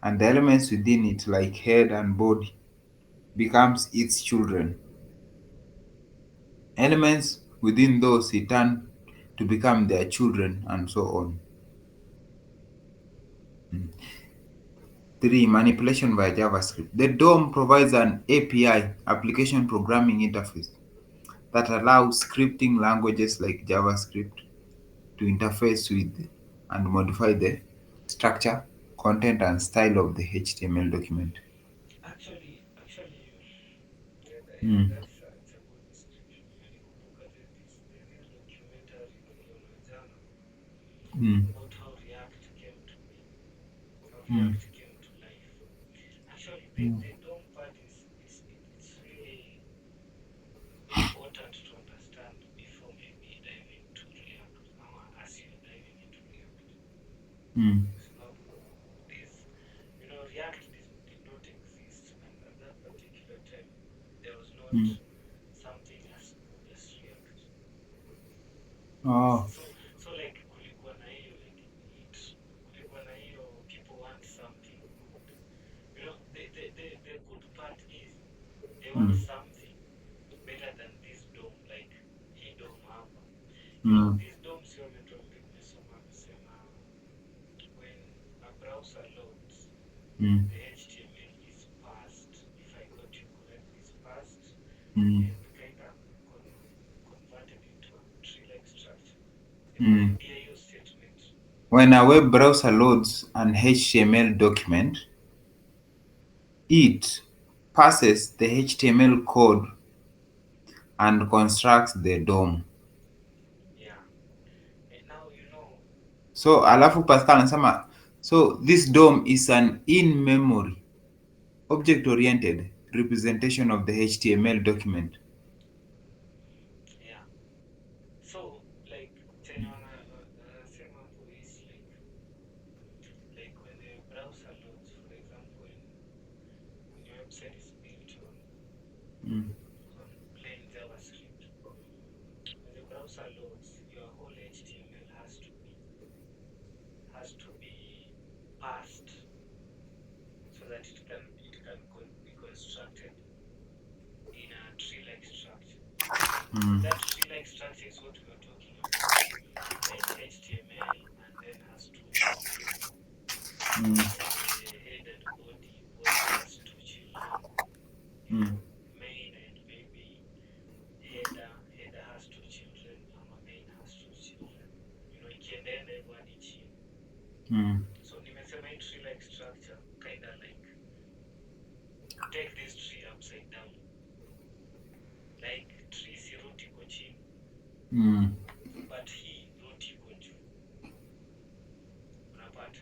and the elements within it, like head and body, becomes its children. Elements within those return to become their children, and so on. 3. Manipulation by JavaScript. The DOM provides an API, application programming interface, that allows scripting languages like JavaScript to interface with and modify the structure, content, and style of the HTML document. Yeah, Mm, it's a good description. Nikumbuka the real documentary niliona jana mm, about how React came to be, how mm, React came to life. Actually, mm, the DOM part it's really important to understand before maybe diving into React, as you're diving into React. mm, Kwa sababu this, React did not exist, and at that particular time, there was not mm. something as good as React. Oh. So like kulikuwa na hiyo like need, kulikuwa na hiyo people want something good. The good part is they want Mm, something better than this dome, like hii dome hapa. mm, These domes you nimesoma amesema when a browser loads, mm, the HTML is parsed, if I got you correct, is parsed mm, and kinda converted into a tree-like structure. Hebu mm. rudia hiyo statement. When a web browser loads an HTML document, it parses the HTML code and constructs the DOM. Yeah. Now So alafu Pascal anasema, so this DOM is an in-memory object-oriented representation of the HTML document. yeah. So like chenye wanasema hapo is like when the browser loads, for example, when your website is built Mm, on plain JavaScript, when the browser loads, your whole HTML has to be parsed so that be constructed in a tree-like structure. mm, That tree-like structure is what we are talking about. Like HTML, and then has two children. mm, Let's say head and body. Body has two children. mm, Main and maybe Header has two children. Ama main has two children. Ikiendaenda hivyo hadi chini. mm, So nimesema hii tree-like structure kinda like take this tree upside down. Like tree si root iko chini, mm. but hii root iko juu. Unapata?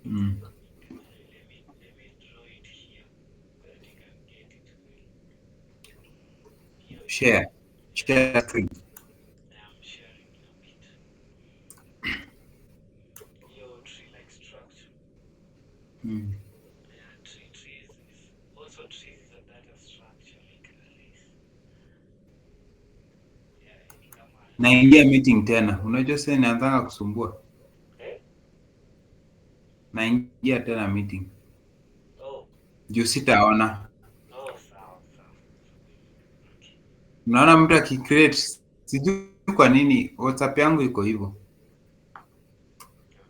Mm. Let me draw it here so that you can get it well. Share. Yeah, Share screen. I'm sharing a bit. Your tree-like structure. Mm. Yeah, trees is also trees is a data structure like arrays. Yeah, ni kama Naingia meeting tena. Unajua sasa inaanzanga kusumbua. eh? Naingia tena meeting. Oh, Juu sitaona. oh, sawa sawa. Okay. Unaona mtu akicreate, sijui kwa nini WhatsApp yangu iko hivyo.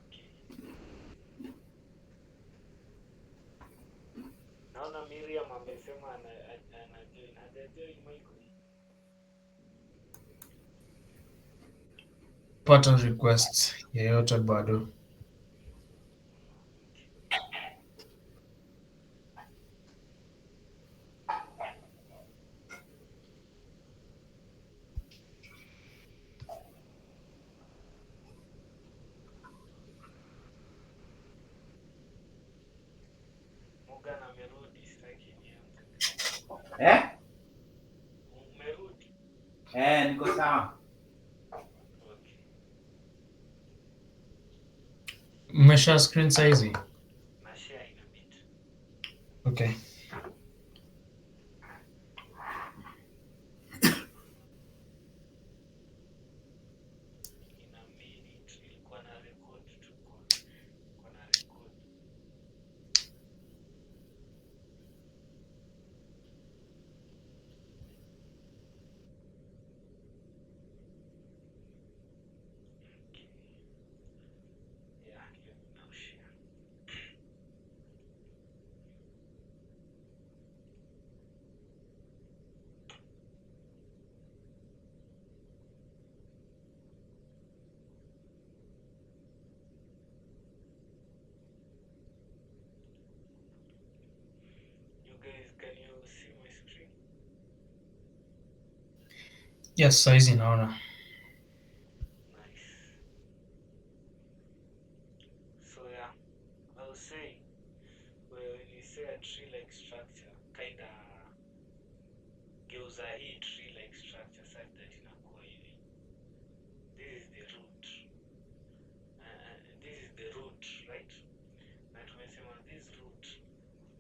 Okay. Naona Miriam amesema anajoin. Hajajoin Michael. Pata request yeyote bado. Morgan amerudi, sitaki nianze. Eh? Umerudi? Niko sawa. Okay. Mmesha screen saizi? Na share in a bit. Okay. In a minute. Nilikuwa na record tu kwa na record. Yes, saizi naona. Nice. So yeah, I was saying, well, when you say a tree-like structure, kinda geuza hii tree-like structure such that inakuwa hivi. This is the root. This is the root, right? Na tumesema this root,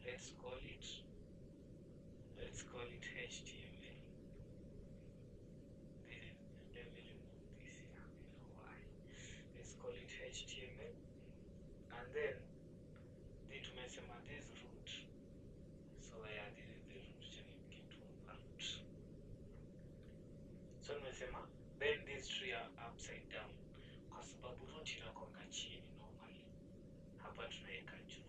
let's call it HTML. Let me remove this here. You know why? Let's call it HTML. And then tumesema this root. So yeah, this is the root. Get to a root. So tumesema bend this tree upside down kwa sababu root inakwanga chini normally. Hapa tunaweka juu.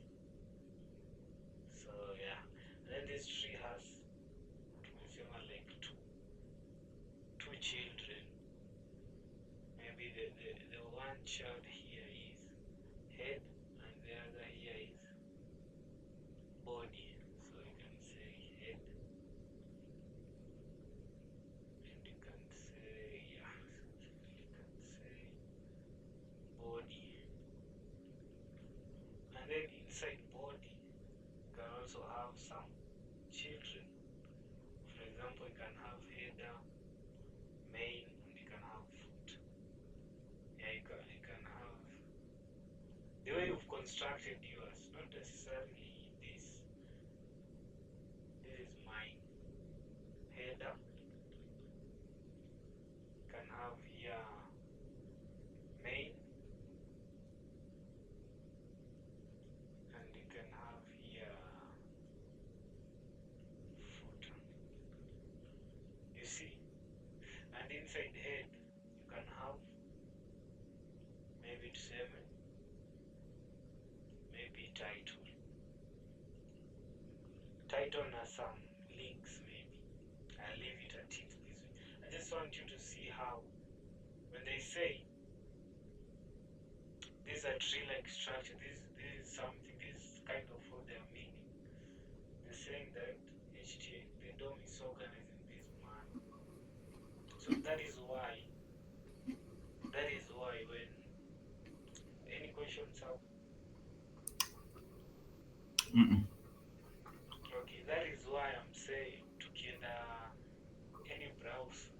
So yeah, and then this tree has tumesema like two children. Maybe the one child here is head and the other here is body. So you can say head and you can say yeah, you can say body. And then inside body you can also have some children. For example, you can have header, main, and you can have foot. Yeah, you can have the way you've constructed yours, not necessarily this. This is mine. Header. You can have here main, and you can have here footer. You see? And inside head, you can have maybe 7, maybe title. Title has some links maybe. I'll leave it at it this way. I just want you to see how when they say this is a tree-like structure, this is something, this is kind of what they're meaning. They're saying that the DOM is organized in this manner. So that is why when any questions have Mm-mm. okay, that is why I'm saying tukienda any browser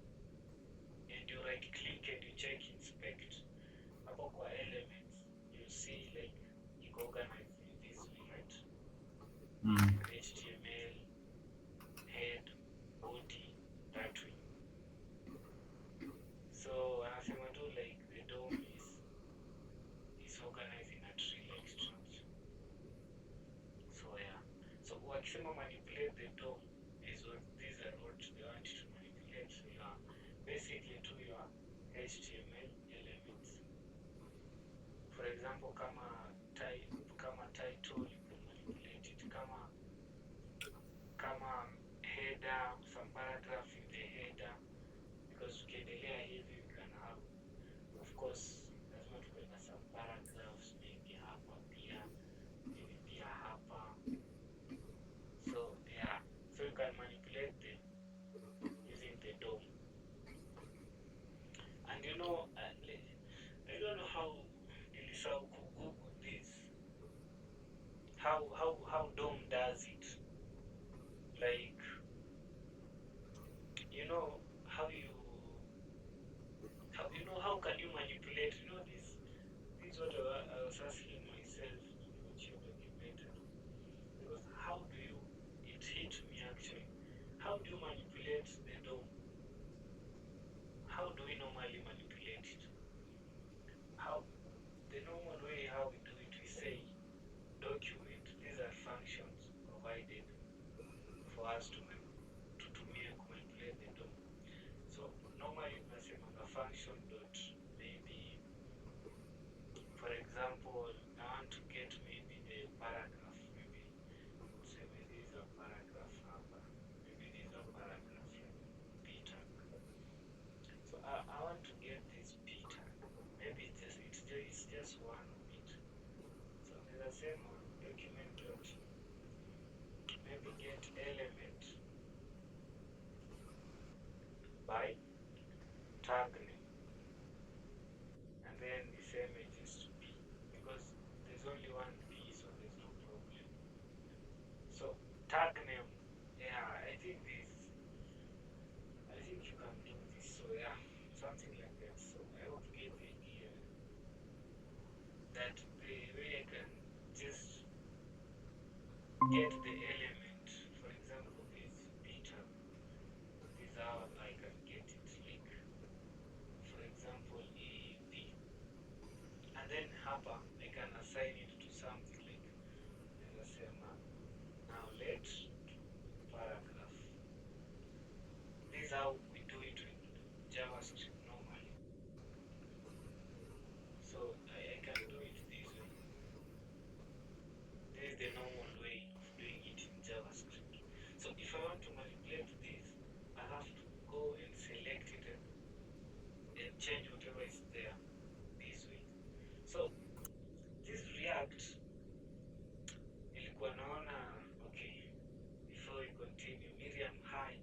and you right click and you check inspect hapo kwa elements you see like iko organized in this way, right? Mm. HTML, head, body, that way. So anasema tu like the DOM is organized in a tree-like structure. So yeah. So wakisema manipulate the DOM is what these are what they want you to manipulate. So you are basically to your HTML elements. For example, kama title you can manipulate it. Kama header, some paragraph in the header, because ukiendelea hivi you can have, of course, lazima tukuwe na some paragraphs maybe hapa pia, maybe pia hapa. So yeah, so you can manipulate them using the DOM. And you know, I don't know how nilisahau Google this. How DOM does it. Like, you know how can you manipulate, this is what I was asking myself which you documented. Because how do you it hit me actually. How do you manipulate the DOM? How do we normally manipulate it? How the normal way how we do it, we say document, these are functions provided for us to manipulate the DOM. So normally tunasemanga function dot maybe, for example, I want to get maybe the paragraph, maybe say this is a paragraph number, maybe this is a paragraph like p tag. So I want to get this p tag. Maybe it's just one of it. So there's a same one document dot maybe get element by tag name, and then the same edges to B, because there's only one B, so there's no problem. So tag name, yeah, I think you can do this. So yeah, something like that. So I hope you get the idea that the way I can just get the element, for example, this beta, this is how I can get it. Like, for example, A, B. And then hapa, I can assign it to something like, now let paragraph. This is how we do it in JavaScript normally. So I can do it this way. This is the normal way of doing it in JavaScript. So if I want to manipulate this, I have to go and select it and change whatever is there this way. So this React nilikuwa naona, okay, before we continue, Miriam, hi.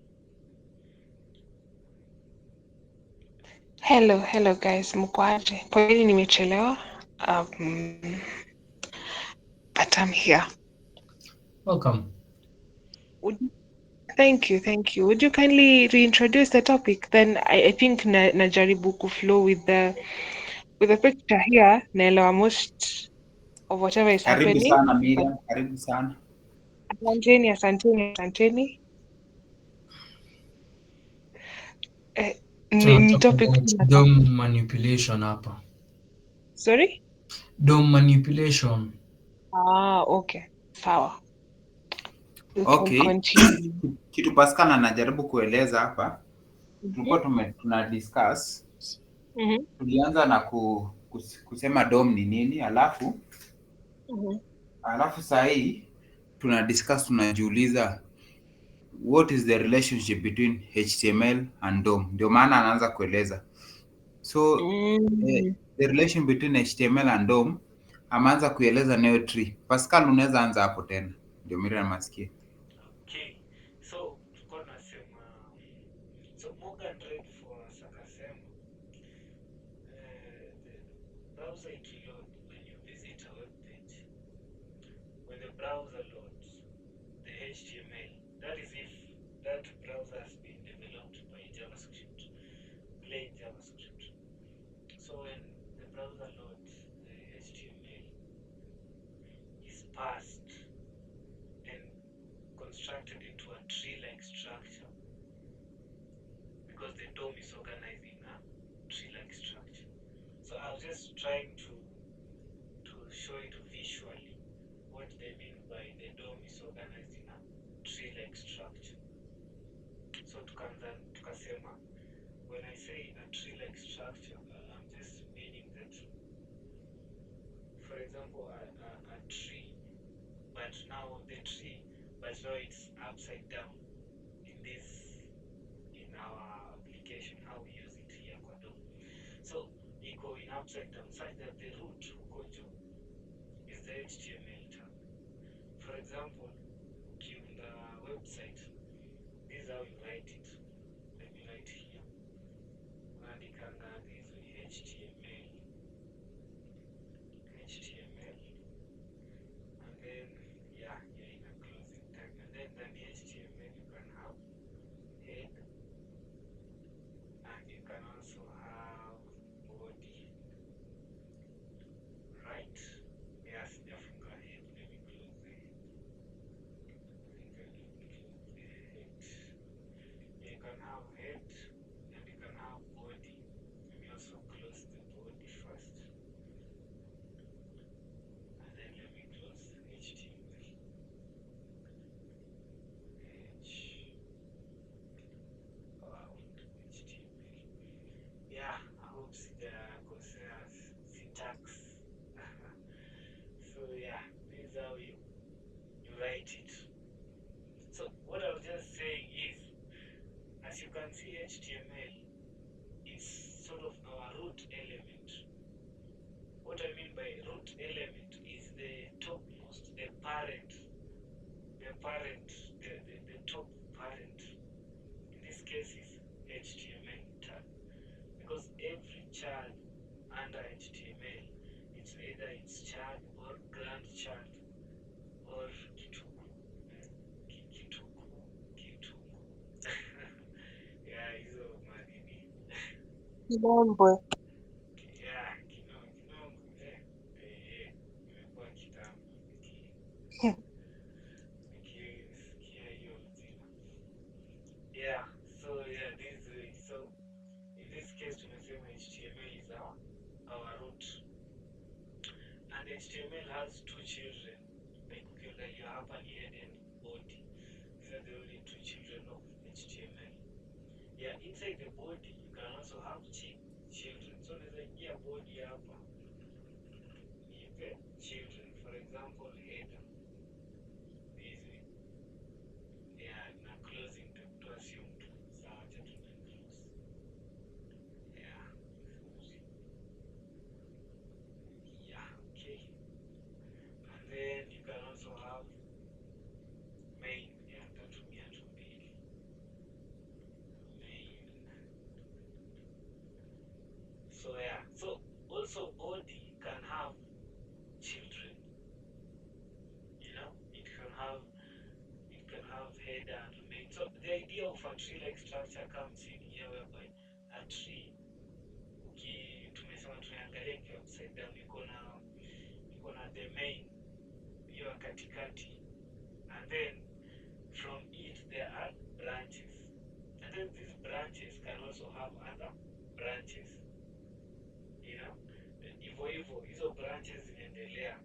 Hello guys, mkoaje? Poleni nimechelewa. Um, but I'm here. Welcome. Would, thank you. Would you kindly reintroduce the topic? Then I think najaribu kuflow with the picture here. Naelewa most of whatever is Karibu happening. sana But Miriam, karibu sana. asanteni. Eh, ni Tunataka topic about tunataka. DOM manipulation hapa. Sorry? DOM manipulation. Okay. Sawa. We can Okay, continue. kitu Pascal anajaribu kueleza hapa, tulikuwa Mhm. tuna discuss, Mhm. tulianza na kusema DOM ni nini, Mhm. alafu saa hii tuna discuss, tunajiuliza what is the relationship between HTML and DOM. Ndio maana anaanza kueleza. So Mm. the relation between HTML and DOM ameanza kueleza nayo tree. Pascal, unaweza anza hapo tena, ndio Miriam asikie. Okay, so tulikuwa nasema, so Morgan Redforth akasema the browser ikiload when you visit a web page, when the browser loads the HTML, that is if that browser has been developed by JavaScript, plain JavaScript. So when the browser loads, the HTML is parsed and constructed into a tree-like structure, because the DOM is organized in a tree-like structure. So I was just trying to show it visually what they mean by the DOM is organized in a tree-like structure. So tukasema, when I say a tree-like structure, I'm just meaning that, for example, a tree, but now the tree, but now it's upside down in this, in our application, how we use it here kwa DOM. So iko in upside down such that the root huko juu is the HTML tag. For example, ukiunda website, this is how you write it. Let me write here. Unaandikanga this way, HTML, and then yeah, in a closing tag, and then the HTML you can have head, and you can also have body, right? Yes, sijafunga head. Let me close the head. You can have head and you can have body. Let me also close the body first. And then let me close HTML. Wow, HTML. Yeah, I hope sijakosea syntax. So yeah, this is how you write it. So what I was just saying is, as you can see, HTML is sort of our root element. What I mean by root element is the topmost, the top parent. In this case is HTML tag, child under HTML, it's either it's child or grandchild or kituku, kituku, kitungu. Yeah, hizo manini. Kilombwe. Yeah, kinongo, imekuwa kitambo nikisikia hiyo jina. Yeah, so yeah, this way. So in this case tumesema HTML is our root. And HTML has two children. Like ukiangalia hapa ni head and body. These are the only two children of HTML. Yeah, inside the body you can also have children. So unaweza ingia body hapa nipe children. For example, header. This way. Yeah, na closing to assume tu. Sawa, acha tuna close. Yeah. Yeah, okay. And then you can also have main. Yeah, tatumia tu mbili. Main. So yeah. So also body can have children. You know, it can have header and main. So the idea of a tree-like structure comes in here whereby a tree tumesema tunaangalia ikiwa upside down iko na the main hiyo katikati, and then from it there are branches, and then these branches can also have other branches, you know, hivyo hivyo hizo branches zinaendelea.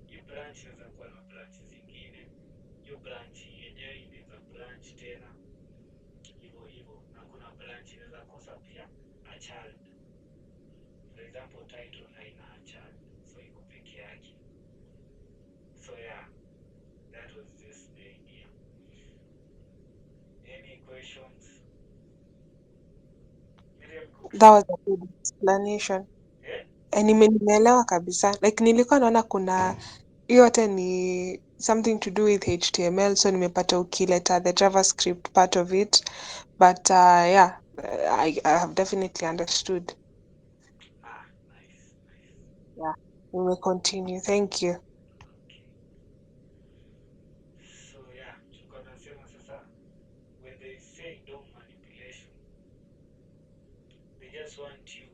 Hii branch inaweza kuwa na branch zingine, hiyo branch yenyewe inaweza branch tena hivyo hivyo, na kuna branch inaweza kosa pia a child. For example, title haina a child, so iko peke yake. So yeah, that was just the idea. Any questions? Miriam That Cookie? was a good explanation. Eh? Nimeelewa kabisa. Like nilikuwa naona kuna hiyo yote ni something to do with HTML, so nimepata ukileta the JavaScript part of it. But yeah, I have definitely understood. Ah, nice, nice. Yeah. We will continue. Thank you. Okay. So yeah, tulikuwa tunasema sasa, when they say DOM manipulation, they just want you,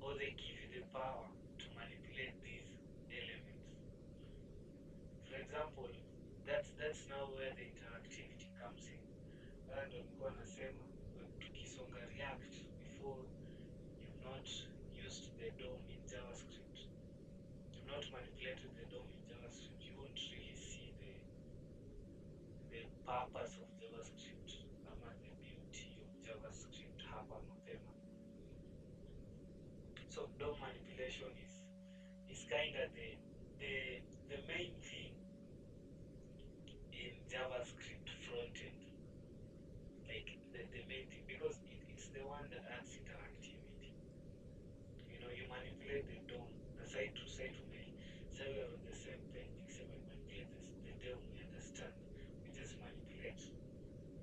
or they give you the power to manipulate these elements. For example, that's now where the interactivity comes in. Ndo nilikuwa nasema tukisonga React, before you've not used the DOM in JavaScript, you've not manipulated the DOM in JavaScript, you won't really see the purpose of JavaScript ama the beauty of JavaScript hapa mapema. So DOM manipulation is kind of the main thing in JavaScript frontend, like the main thing, because it's the one that adds interactivity. You know, you manipulate the DOM, the side to side only, so we are on the same page, except we manipulate the DOM, we understand. We just manipulate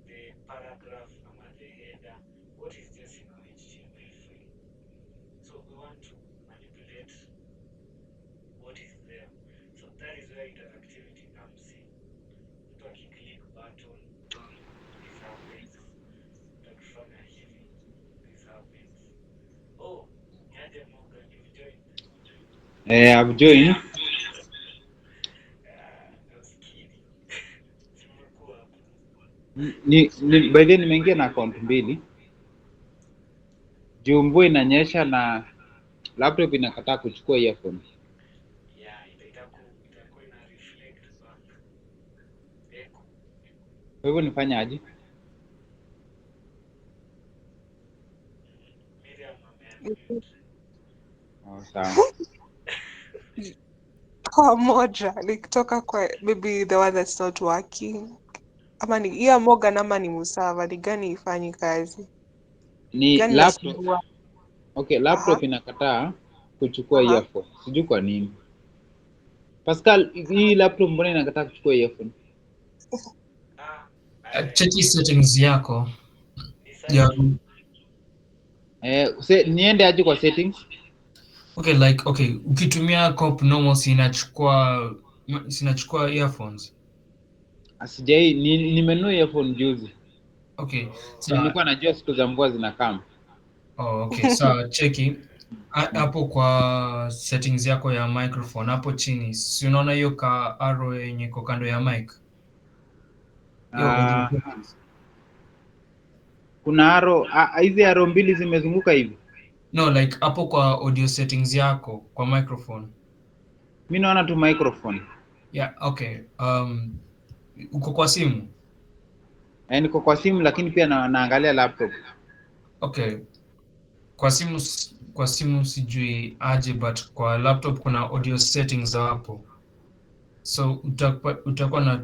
the paragraph or the header, what is just in our HTML file. So we want to manipulate what is there. So that is where interactivity comes in. Mtu akiclick button, this happens. Mtu akifanya hivi, this happens. Oh, niaje Morgan, you've joined. I've joined. I was kidding. Simekuwa hapa. By then nimeingia na account mbili. Juu mvua inanyesha na laptop inakataa kuchukua earphone. Yeah, itakuwa ina reflect back echo. Kwa hivyo nifanye aje? Miriam ameunmute. Oh, sawa. Kwa moja, like toka kwa maybe the one that's not working. Ama ni iya Morgan ama ni Musava, ni gani ifanyi kazi? Ni Gani laptop. nasumbua? Okay, Aha, laptop inakataa kuchukua aha. earphone. Sijui kwa nini. Pascal, hii laptop mbona inakataa kuchukua earphone? Ah, Cheki ni settings yako ni ya side tu. Niende aje kwa settings? Okay, like okay, ukitumia comp normal sinachukua earphones. Asijai nimenunua earphone juzi. Okay, Na so nilikuwa najua siku za mvua zinakam. oh, okay, so cheki hapo kwa settings yako ya microphone hapo chini, si unaona hiyo ka arrow yenye iko kando ya mic, hiyo audio Ah, settings. kuna hizi arrow mbili zimezunguka hivi. No, like hapo kwa audio settings yako kwa microphone. Mimi naona tu microphone. Yeah, okay. Uko kwa simu? Niko kwa simu lakini pia naangalia laptop. Okay. Kwa simu sijui aje, but kwa laptop kuna audio settings hapo. So utakuwa na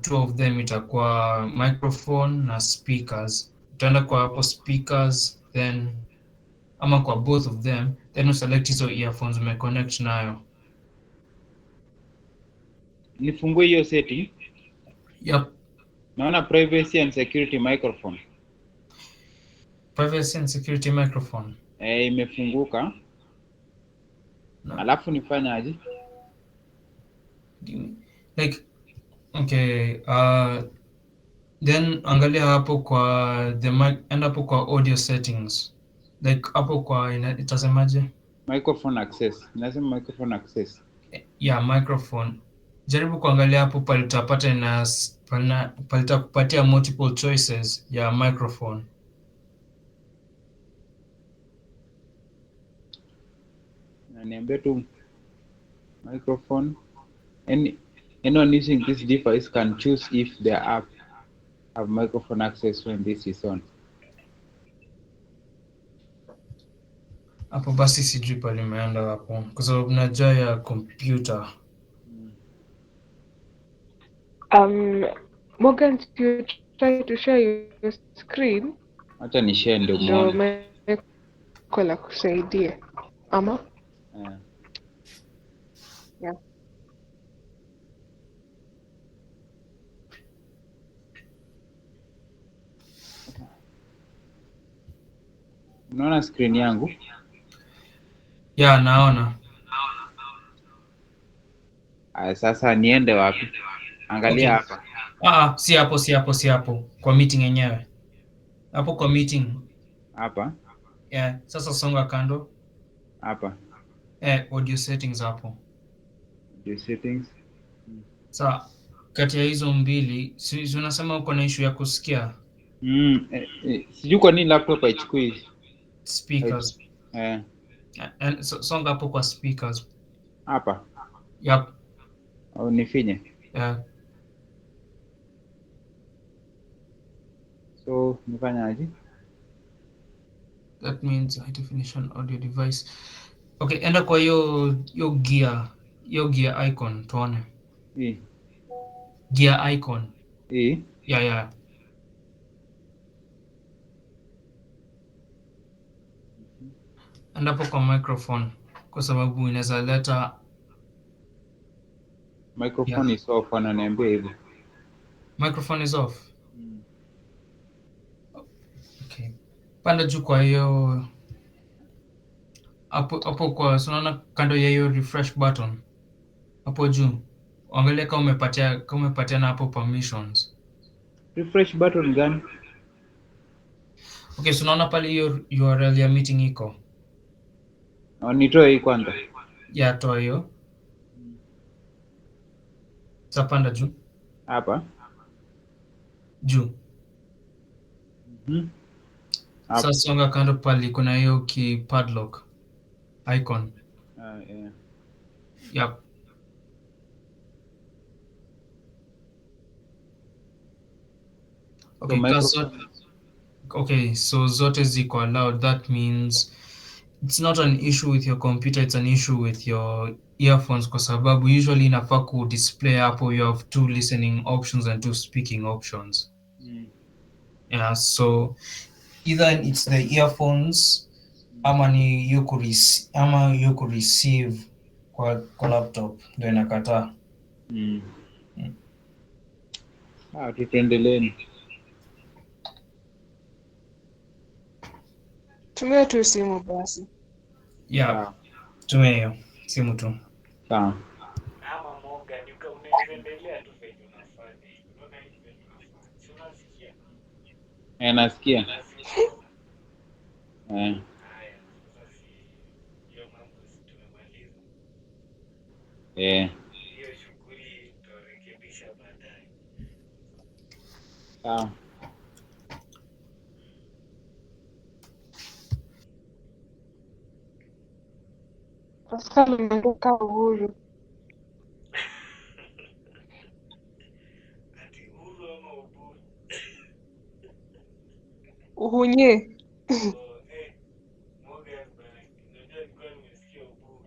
two of them, itakuwa microphone na speakers. Utaenda kwa hapo speakers, then ama kwa both of them, then uselect hizo earphones umeconnect nayo. Nifungue hiyo setting. Yep. Naona privacy and security microphone. Privacy and security microphone. Imefunguka. No. Alafu nifanye aje? Like okay, then angalia hapo kwa the mic, enda hapo kwa audio settings, like hapo kwa itasemaje? Microphone access. Nasema microphone access. Yeah, microphone. Jaribu kuangalia hapo palitapata palitakupatia multiple choices ya microphone. Na niambie tu microphone. Anyone using this device can choose if their app have microphone access when this is on. Hapo basi sijui palimeenda hapo kwa sababu najua ya computer. Morgan, you try to share your screen Acha ni share ndio ndo muone. Michael akusaidie ama Eh. yeah. Unaona screen yangu? Yeah, naona. Sasa niende wapi? Angalia Okay. hapa. Si hapo kwa meeting yenyewe. Hapo kwa meeting. Hapa. Yeah, sasa songa kando. Hapa. Audio settings hapo. The settings. Sa kati ya hizo mbili, si unasema uko na issue ya kusikia Sijui kwa nini laptop haichukui hizi. speakers. Eh. Songa hapo kwa speakers. Hapa. Yep. Au nifinye. Yeah. So nifanya aje? That means high definition audio device. Okay, enda kwa hiyo gear icon tuone. Hii. Gear icon. Hii. Yeah. Enda hapo kwa microphone kwa sababu inaweza leta Microphone is off, ananiambia hivyo. microphone is off. Okay. Panda juu kwa hiyo hapo kwa unaona kando ya hiyo refresh button hapo juu, angalia kama umepatiana hapo permissions. Refresh button gani? Okay, so unaona pale hiyo URL ya meeting iko. Nitoe hii kwanza. Ya toa hiyo. Sasa panda juu. Hapa. Juu. Sasa songa kando pale kuna hiyo padlock icon. Yeah. Yep. Okay, so zote ziko allowed. That means it's not an issue with your computer, it's an issue with your earphones kwa sababu usually inafaa ku display hapo you have two listening options and two speaking options. Yeah, so either it's the earphones ama ni you receive kwa laptop ndio inakataa. Tuendelee. Tumia tu simu basi. Yeah, Sawa. tumia hiyo simu tu. Sawa. Ama Morgan, unaweza endelea tu venye unafanya hivi. Unaona hivi venye unafanya. Si unasikia? Nasikia. Na si unaona? Eh. Haya, sasa si hiyo mambo si tumemaliza. Eh. Hiyo shughuli tutarekebisha baadaye. Sawa. Pascal umeruka uhuru. Ati Uhuru ama Uburu? Uhunye. Oh, Morgan bana, unajua nilikuwa nimesikia Uburu.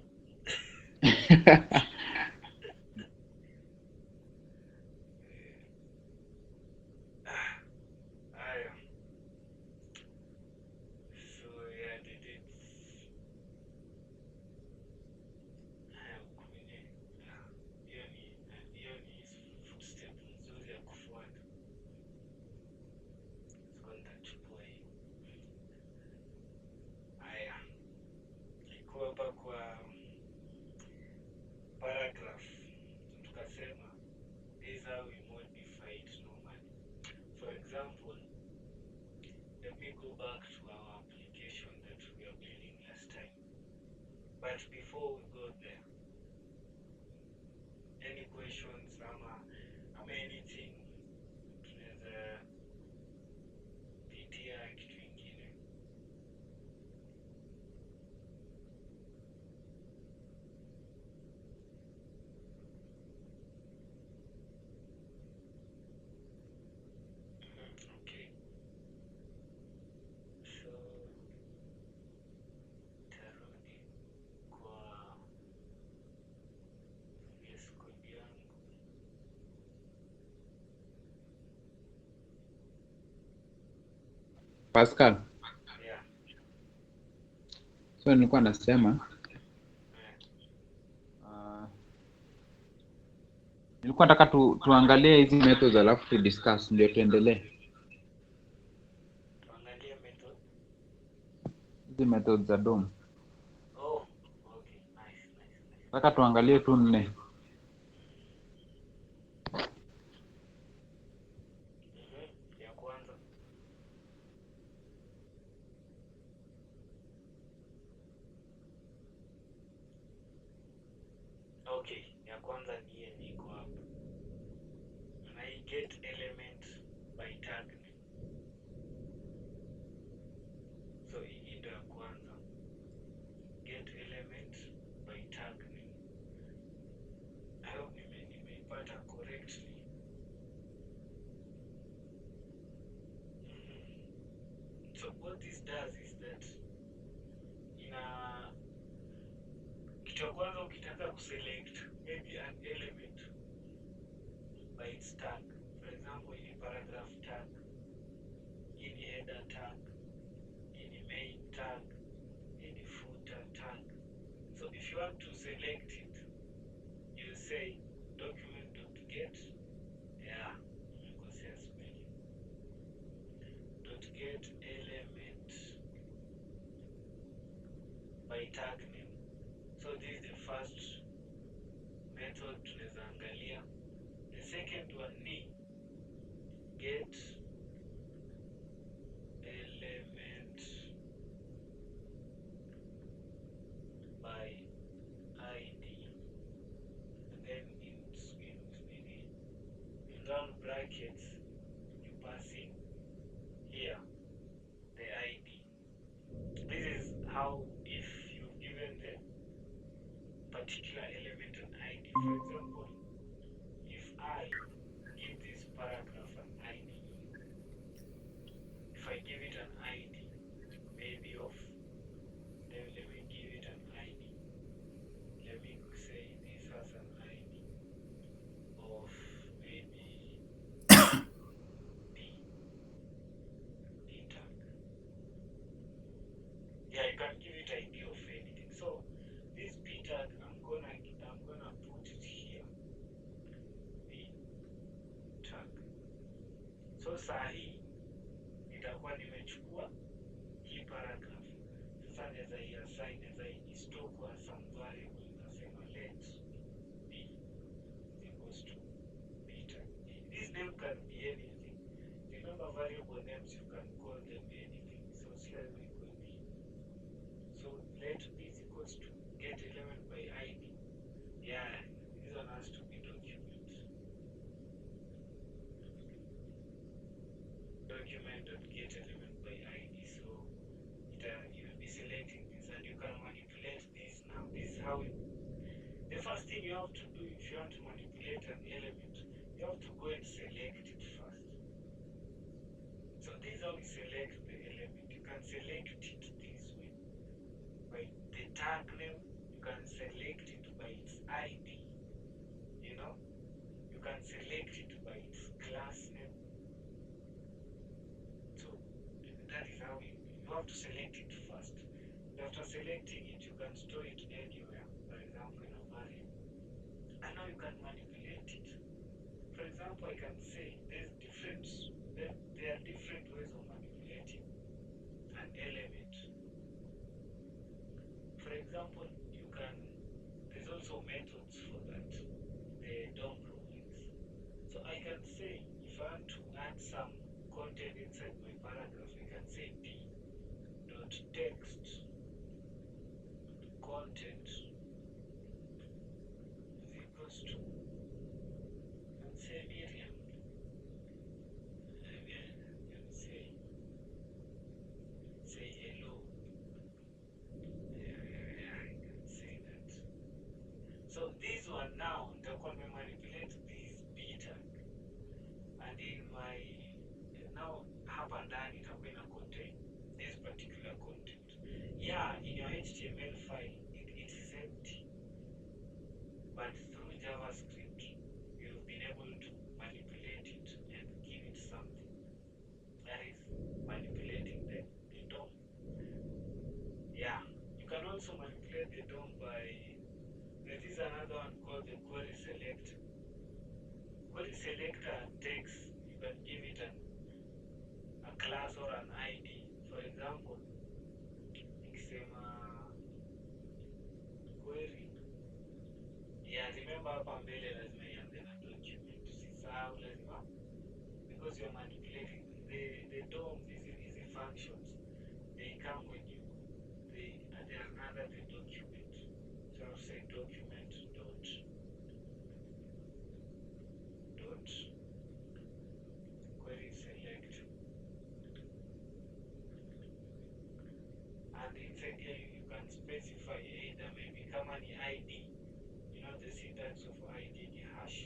Ah, haya. So yeah, haya kwenye hiyo ni footstep nzuri ya kufuata. So nitachukua hiyo. Haya, iko hapa kwa paragraph. Tukasema this is how we modify it normally. For example, let me go back to our application that we are building last time. But before we go there, any questions ama anything tunaweza pitia kitu ingine? Okay. So tarudi kwa VS Code yangu. Pascal. Yeah. So nilikuwa nasema Yeah. nilikuwa nataka tuangalie hizi methods alafu tu discuss ndio tuendelee. Tuangalie method. Hizi methods za DOM. Oh, okay. Nice. Nataka tuangalie tu 4. Ya kwanza. Okay, ya kwanza ni yenye iko hapa. Na I get element by tag name. So hii ndio ya kwanza. Get element by tag name. I hope nimeipata correctly. So what this does is that kitu ya kwanza ukitaka kuselect maybe an element by its tag. For example, in paragraph tag, in header tag, in main tag, in footer tag. So if you want to select it, you say document.get, yeah, nimekosea spelling, .get element by tag name. So this is the first method tunaweza angalia. The second one ni get element by ID, and then in round brackets you pass in here the ID. This is how, if you've given the particular element an ID. For example, if I give this paragraph an ID, if I give it an ID, maybe of, let me give it an ID. Let me say this has an ID of maybe D tag. Yeah, you can give it ID of anything. So this P tag, I'm gonna put it here. P tag. So saa hii nitakuwa nimechukua hii paragraph as I assign, as I store kwa some variable, nasema let b is equals to beta. This name can be anything. Remember, variable names you can call them anything. So here we will be. So let b is equals to get element by id. Yeah, this one has to be document.get element by id. So you will be selecting this, and you can manipulate this now. This is how you. The first thing you have to do if you want to manipulate an element, you have to go and select it first. So this is how we select the element. You can select it this way by the tag name. You can select it by its id. You know, you can select it by its class name. So that is how you have to select it first. After selecting it, you can store it anywhere, for example, in a variable. And now you can manipulate it. For example, I can say there are different ways of manipulating an element. For example, there's also methods for that, the DOM rulings. So I can say, if I want to add some content inside my paragraph, I can say d dot text content is equals to, and say Miriam, and say hello. Yeah, I can say that. So this one now, the one we manipulate this beta, and in my now hapa ndani itakuwa ina contain this particular content. Yeah, in your HTML file it is empty, but through JavaScript you've been able to manipulate it and give it something. That is manipulating the DOM. Yeah, you can also manipulate the DOM by, there is another one called the query selector. Query selector takes, you can give it a class or an ID. For example, nikisema query, yeah, remember hapa mbele lazima ianze na document. Usisahau lazima, because you're manipulating the DOM, these functions, they come when you they are under the document. So I'll say document dot query select, and inside here you can specify either maybe kama ni ID, you know the syntax of ID ni hash.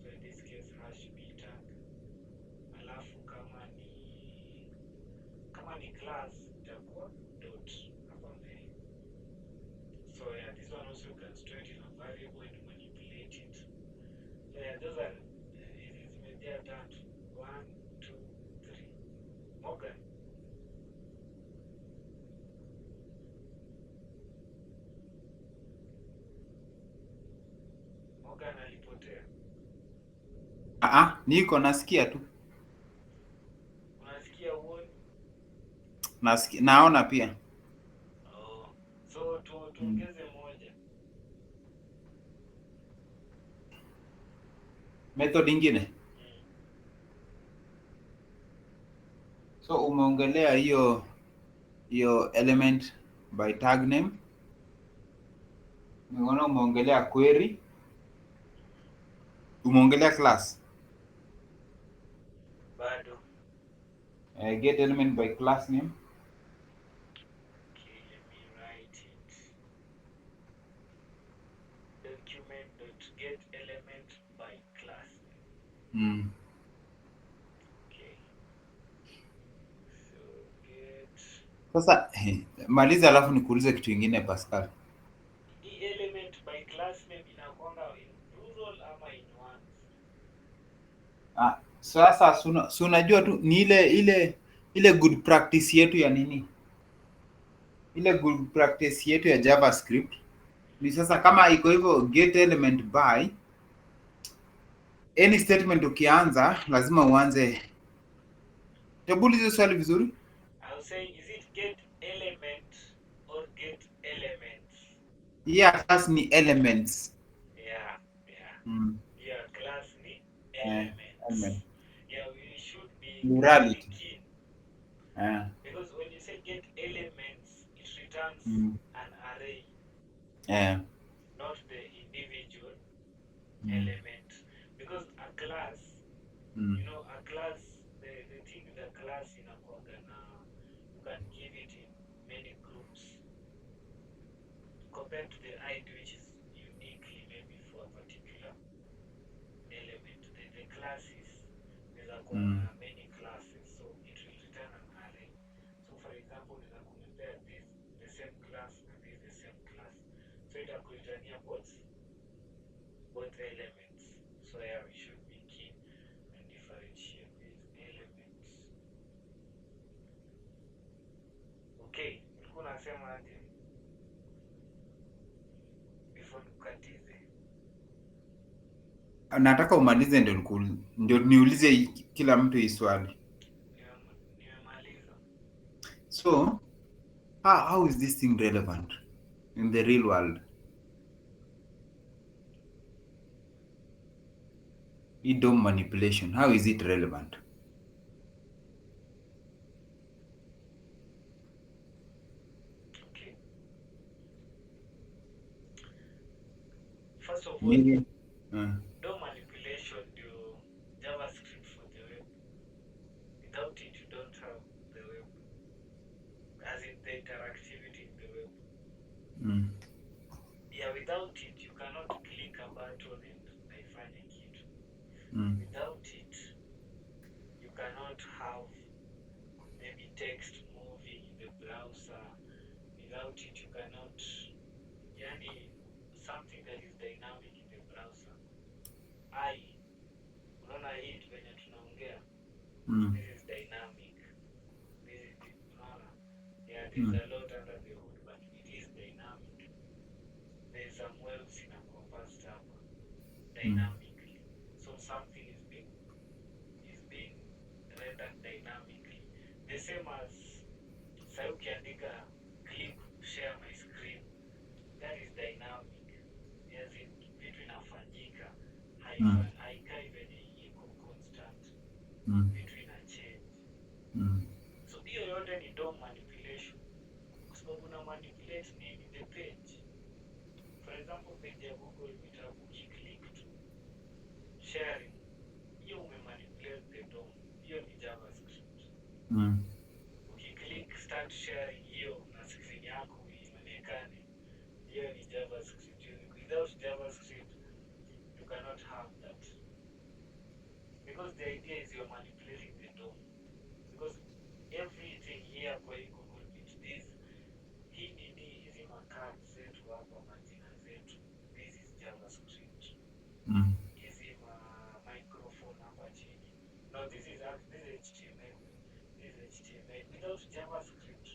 So in this case hash b tag, alafu kama ni class itakuwa dot hapa mbele. So yeah, this one also you can store it in a variable and manipulate it. So yeah, those are zimejaa tatu. 1, 2, 3. Morgan. Morgan alipotea. Niko nasikia tu. Unasikia uone? Nasikia, naona pia. Oh. So tuongeze moja. Method ingine. So umeongelea hiyo element by tag name. Umeongelea query. Umeongelea class. Bado. Get element by class name. Okay, let me write it. Document.get element by class name. Okay. So get. Sasa maliza alafu nikuulize kitu kingine Pascal. Hii element by class name inakwanga in plural ama in ones? Sasa unajua tu ni ile good practice yetu ya nini? Ile good practice yetu ya JavaScript. Ni sasa kama iko hivyo get element by any statement ukianza lazima uanze. Hebu ulize swali vizuri. I'll say is it get element or Yeah, class ni elements. Yeah, yeah. Mm. Yeah, class ni Eh, element. elements. Yeah, we should be Plurality. keen Eh, because when you say get elements, it returns mm. an array, Eh, not the individual mm. element. Because a class, Mm. a class, the thing with a class in a you can give it in many groups compared to the id, which is uniquely maybe for a particular element. The classes, there's a Mm. many classes, so it will return an array. So for example, there's a compare this the same class and this the same class. So it will return here both elements. So yeah, we should be keen and differentiate these elements. Okay, ulikuwa unasema aje before nikukatize? Nataka umalize ndio niulize kila mtu hii swali. Nimemaliza. So, how is this thing relevant in the real world? DOM manipulation, how is it relevant? Okay. First of all, Maybe. Uh, DOM manipulation ndio JavaScript for the web. Without it, you don't have the web, as in the interactivity in the web. mm, Yeah, without it, you cannot click a button and naifanye kitu. mm, Without it, you cannot have maybe text moving in the browser. Without it, you cannot, yani, something that is dynamic in the browser. Unaona hii venye tunaongea, mm, this is dynamic. This is the, unaona, yeah, there's mm, a lot under the hood, but it is dynamic. There's some waves in a compass hapa mm, dynamically. So something is being rendered dynamically. The same as sasa ukiandika click share my screen, that is dynamic. As in vitu inafanyika mm, haikai venye iko constant, mm, vitu ina change. mm, So hiyo yote ni DOM manipulation, kwa sababu una manipulate nini? The page. For example, page ya Google vitabu, ukiclick tu sharing, hiyo umemanipulate the DOM, hiyo ni JavaScript. mm, Ukiclick start sharing hiyo na screen yako ionekane, hiyo ni JavaScript. Without JavaScript, you cannot have that. Because the idea is you're manipulating the DOM. Because everything here kwa hii Google Meet, hii nini, hizi makadi zetu hapa, majina zetu, this is JavaScript. mm, Hizi microphone hapa chini, no, this is HTML. This is HTML. Without JavaScript,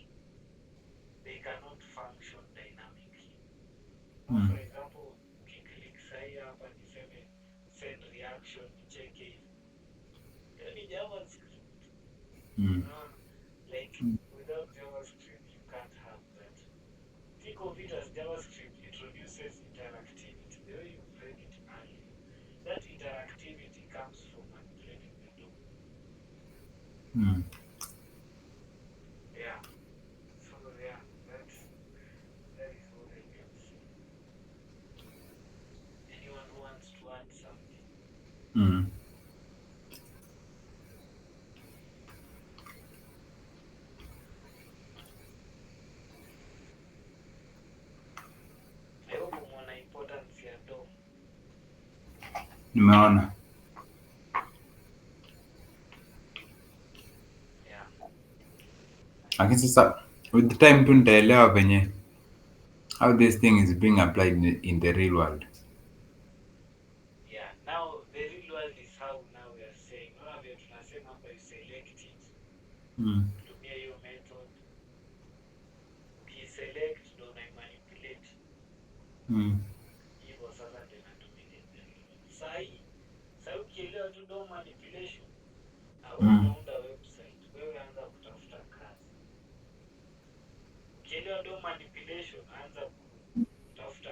they cannot function dynamically. Now, mm, for example, ukiclick sahi hapa niseme send reaction nicheke hivi, hiyo ni JavaScript. mm, Unaona, like without JavaScript you can't have that. Think of it as JavaScript introduces interactivity, the way you've read it earlier. That interactivity comes from manipulating the DOM. mm. Yeah. So yeah, that is what I can say. Anyone who wants to add something? Mm. I hope umeona importance ya DOM. Nimeona. Yeah. Lakini sasa with the time tu nitaelewa venye how this thing is being applied in the real world. Yeah. Now the real world is how now we are saying. Unaona vile tunasema hapa you select it. Mm, Tumia hiyo method. Ukiselect ndo unaimanipulate. mm, Hivyo sasa ndio inatumika in the real world. Sahi ukielewa tu DOM manipulation, wewe mm, unaunda website, wewe anza kutafuta kazi. Ukielewa DOM manipulation, anza kutafuta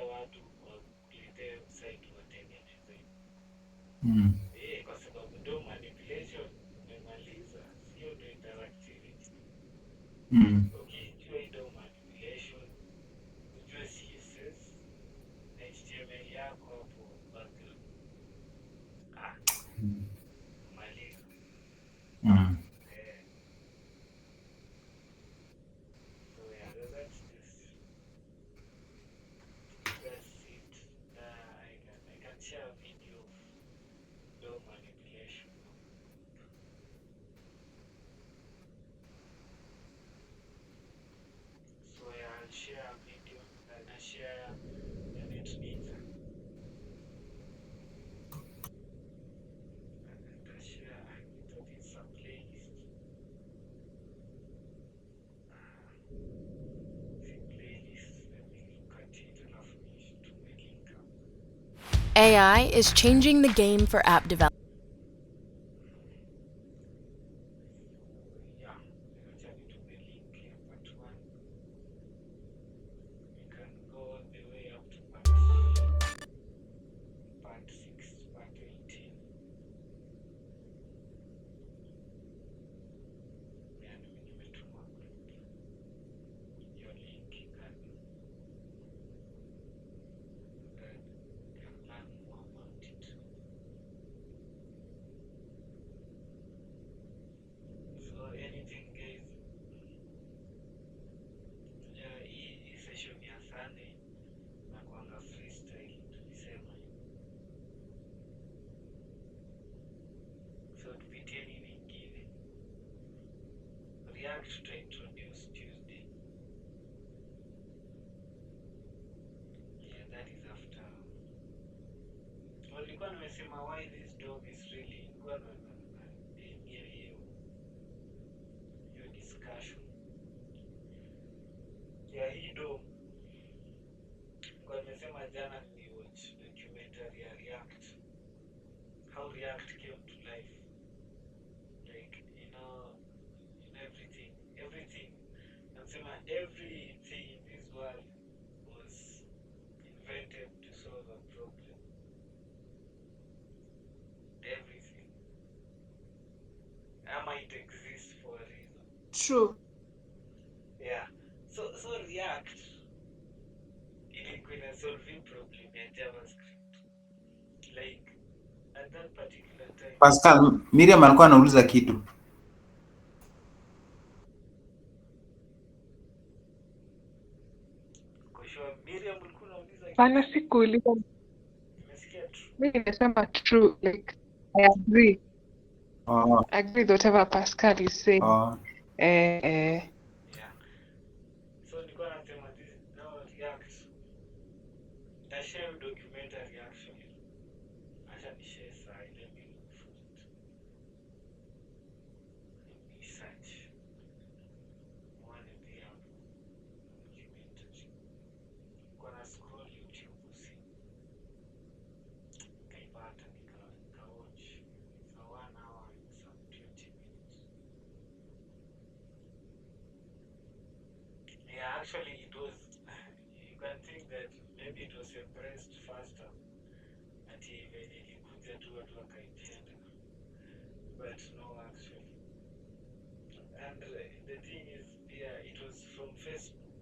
kuambia watu wakuletee website watengeneze. Mm. Kwa sababu ndo manipulation umemaliza, sio ndo interactivity. Mm. Ukijua ndo manipulation, ujue CSS na HTML yako hapo background, umaliza. Mm. Eh, so yeah, that's it. I can share a video of DOM manipulation. So yeah, I'll share a video and I share the net ninja. And I share it's a playlist. See playlist. Let me look at it and I'll finish to my link up. AI is changing the game for app development. So yeah, actually to my link here, part one. We can go all the way up to part 6, part 18. And nimetuma group your link, you can learn more about it. So anything guys, hii session ya Sunday na kuanga freestyle tulisema. So tupitie nini ingine. React to introduce Tuesday. Yeah, that is after. Walikuwa nimesema why this dog is really ilikuwa na hiyo discussion. Yeah, hii dog kwa nimesema jana ni watch documentary ya React. How React came to life. Like, everything. Nasema everything in this world was invented to solve a problem. Everything. Might exist for a reason. True. Yeah. So React ilikuwa ina solve problem ya JavaScript. Like at that particular time. Pascal, Miriam alikuwa anauliza kitu. Kwa sure Miriam ulikuwa unauliza kitu. Bana sikuuliza. Nimesikia tu. Mimi nimesema true, like I agree. Oh, I agree with whatever Pascal is saying. oh. Yeah. So nilikuwa nasema this now React. Nitashare documentary actually. Acha nishare sai, let me look for it. Let me search. One pia documentary. Kuna scroll YouTube usi. Nikaipata nika watch. It's a 1 hour and some 20 minutes. Yeah, actually it was, you can think that maybe it was embraced faster ati venye ilikuja tu watu wakaipenda, but no actually. And the thing is, yeah, it was from Facebook.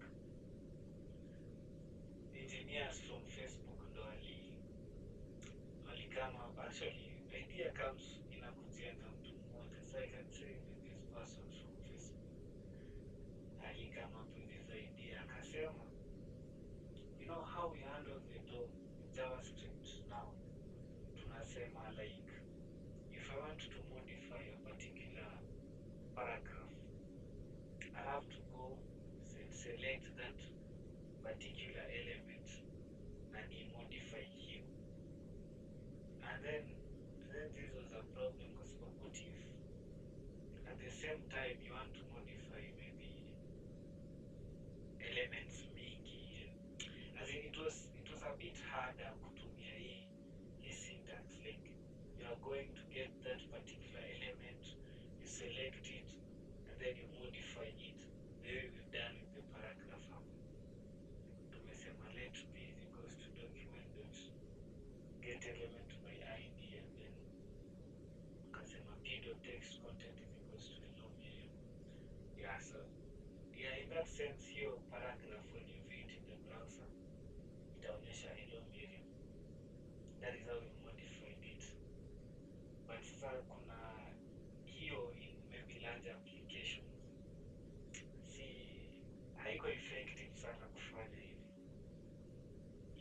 Engineers from Facebook ndo wali come up. Actually idea comes inakujia na mtu mmoja, so I can say that this person from Facebook ali come up with this idea, akasema, you know how we handle the DOM in JavaScript now, tunasema like if I want to modify a particular paragraph, I have to go select that particular element and modify here. And then this was a problem because what if at the same time you want to modify maybe elements mingi, as in it was a bit harder kutumia hii syntax, like you are going to get that particular element, you select it and then you modify it the way we've done with the paragraph hapo. Tumesema let b is equals get element by id and then ukasema p.text content is equals to hello medium. Yeah, so yeah, in that sense hiyo paragraph when you view it in the browser itaonyesha hello medium. That is how we modified it. But sasa kuna hiyo in maybe large applications si haiko effective sana kufanya hivi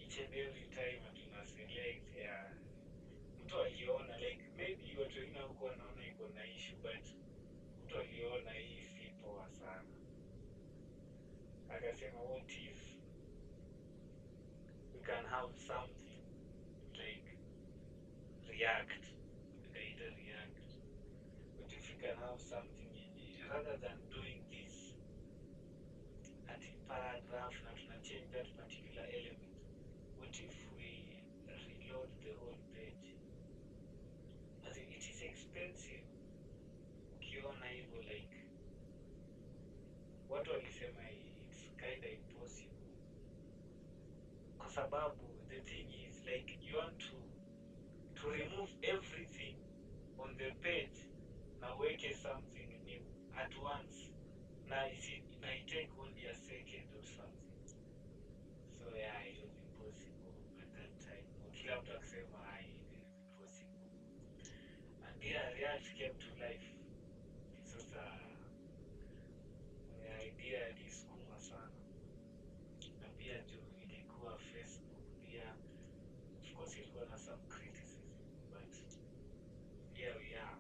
each and every time tuna select ya mtu aliona like maybe watu wengine hawakuwa wanaona iko na issue but mtu aliona hii si poa sana akasema what if we can have something like react akaita react. But if you can have something rather than doing this at paragraph na tuna change that particular element, what if we reload the whole page? As in, it is expensive ukiona hivyo like watu walisema it's kind of impossible kwa sababu the thing is like you want to remove everything on the page na uweke something new at once na it take only a second or something. So yeah, it was impossible at that time. Kila mtu akisema it is impossible. And yeah, React came to life. Sasa idea ilisukuma sana. Na pia juu ilikuwa Facebook pia. Of course ilikuwa na some criticism but here we are.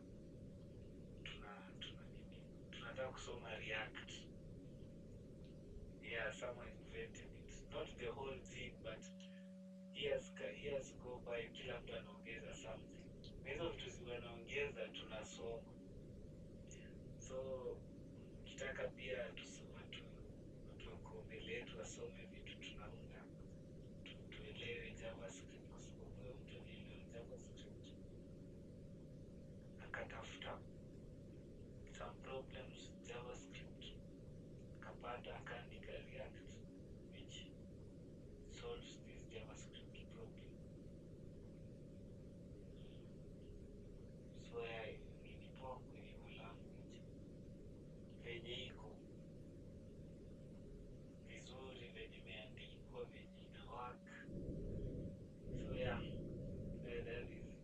Tuna nini? Tunataka kusoma React. Yeah, someone invented it. Not the whole thing but years go by kila mtu anaongeza something. Na hizo vitu wanaongeza tunasoma. So ukitaka pia watu wako mbele yetu wasome vitu tunaunda tuelewe JavaScript kwa sababu huyo mtu alielewa JavaScript akatafuta some problems JavaScript akapata akaandika React which solves this JavaScript problem. So ni poa kuelewa language venye iko vizuri, venye imeandikwa, venye ina work. So yeah,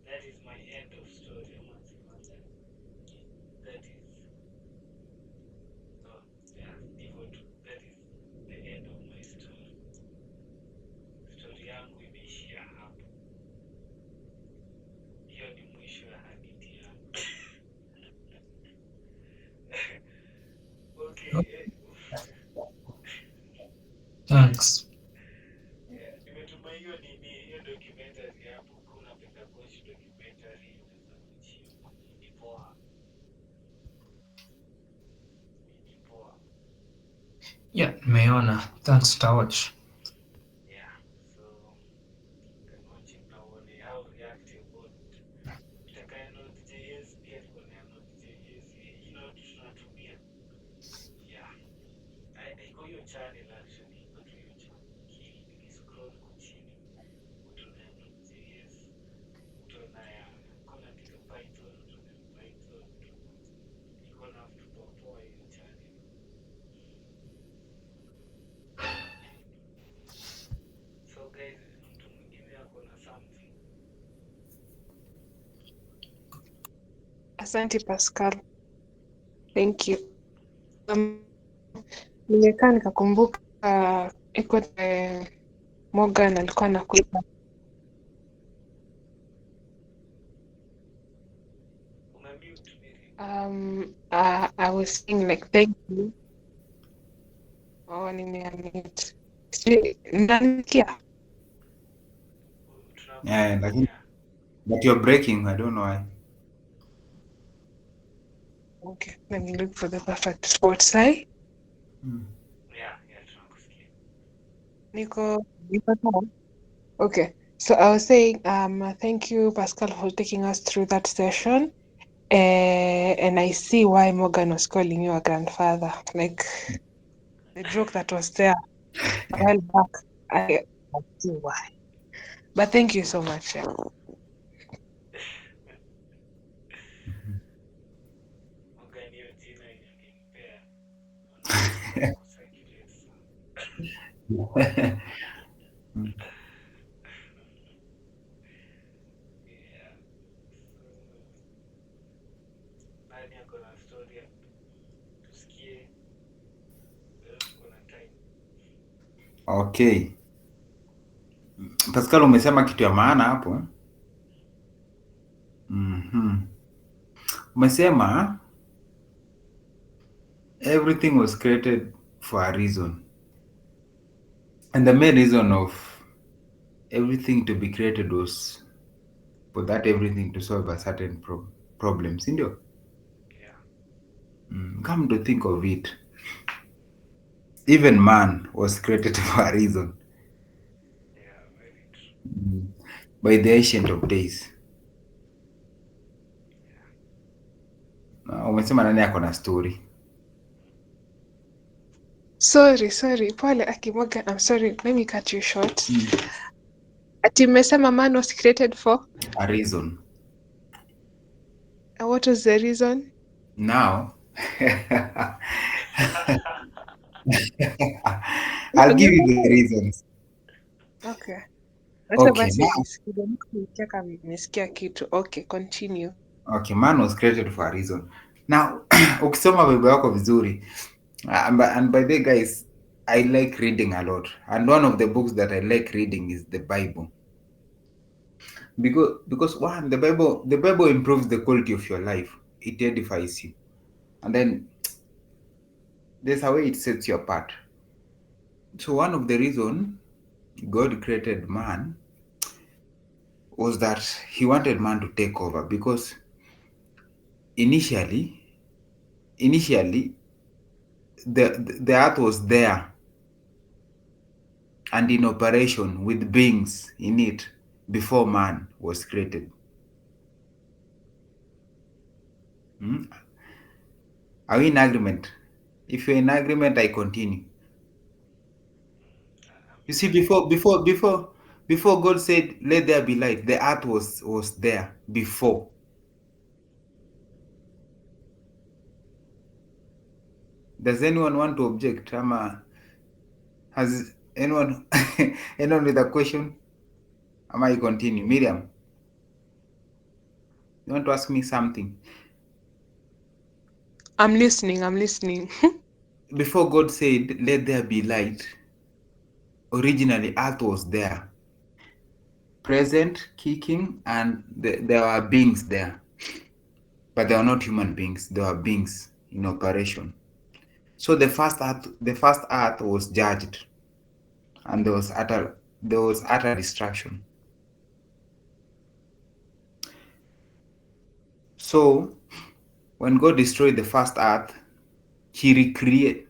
that is my end of story. That is no, yeah, hivyo tu. That is the end of my story. Story yangu imeishia hapo. Hiyo ni mwisho ya hadithi yangu. Okay, Thanks. yeah, nimetuma hiyo nini, hiyo documentary hapo. Kama unapenda kuwatch documentary unaweza watch hiyo. Ni poa. Ni poa. Yeah, nimeona. Thanks, Tawach. Yeah, so you can watch it now on how reactive both utakaye Node.js pia tuko na Node.js hii node tunatumia. Yeah, iko hiyo channel actually, iko tu hiyo channel. Scroll chini utaona Node.js, utaona ya kuna andika Python, utaona Python, iko na vitu poa hiyo channel. So guys, mtu mwingine ako na something. Asante Pascal. Thank you. Nimekaa nikakumbuka iko Morgan alikuwa anakuita. Umemute Miri. I was saying like thank you. Oh, nimeamute. Nasikia. Yeah, Tunakusikia, lakini yeah. but you're breaking. I don't know why. Okay, let me look for the perfect spot. Sai. Yeah, tunakusikia. Niko sawa? Okay. So I was saying thank you Pascal for taking us through that session. And I see why Morgan was calling you a grandfather. Like the joke that was there a while back. I see why. But thank you so much. Yeah. most accurate son. Yeah. So nani ako na story tusikie, leo tuko na time. Okay. Pascal, umesema kitu ya maana hapo. Mhm. Umesema everything was created for a reason. And the main reason of everything to be created was for that everything to solve a certain problem. Sindio? Yeah. Come to think of it, even man was created for a reason Yeah, very true. mm, by the ancient of days. Yeah. Umesema nani ako na story? Sorry, pole Akimoga. I'm sorry, let me cut you short. Mm. Ati mmesema man was created for? A reason. And what was the reason? Now, I'll give you the reasons. Okay. Wacha Okay, basi now, nisikie kama nimesikia kitu. Okay, continue. okay, man was created for a reason. Now, ukisoma Bible yako vizuri, and by the way, guys, I like reading a lot. And one of the books that I like reading is the Bible. Because one, the Bible improves the quality of your life. It edifies you. And then there's a way it sets you apart. So one of the reason God created man was that he wanted man to take over because initially the earth was there and in operation with beings in it before man was created. Hmm? Are we in agreement? If you're in agreement, I continue. I'm You in see, agreement. before God said, "Let there be light," the earth was there before. Does anyone want to object? Has anyone anyone with a question? Am I continue? Miriam, you want to ask me something? I'm listening. Before God said, "Let there be light," originally earth was there, present, kicking, and there were beings there. But they were not human beings, they were beings in operation. So the first earth was judged, and there was utter destruction. So when God destroyed the first earth, he recreated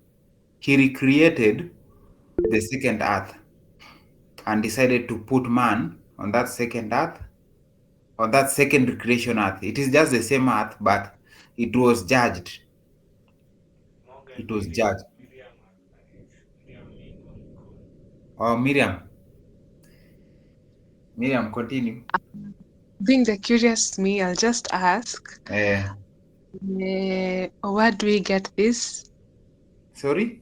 the second earth and decided to put man on that second earth, on that second recreation earth. It is just the same earth, but it was judged. Morgan, It was judged. Miriam iko on call. Oh, Miriam, continue. Being the curious me, I'll just ask, Uh, where do we get this? Sorry.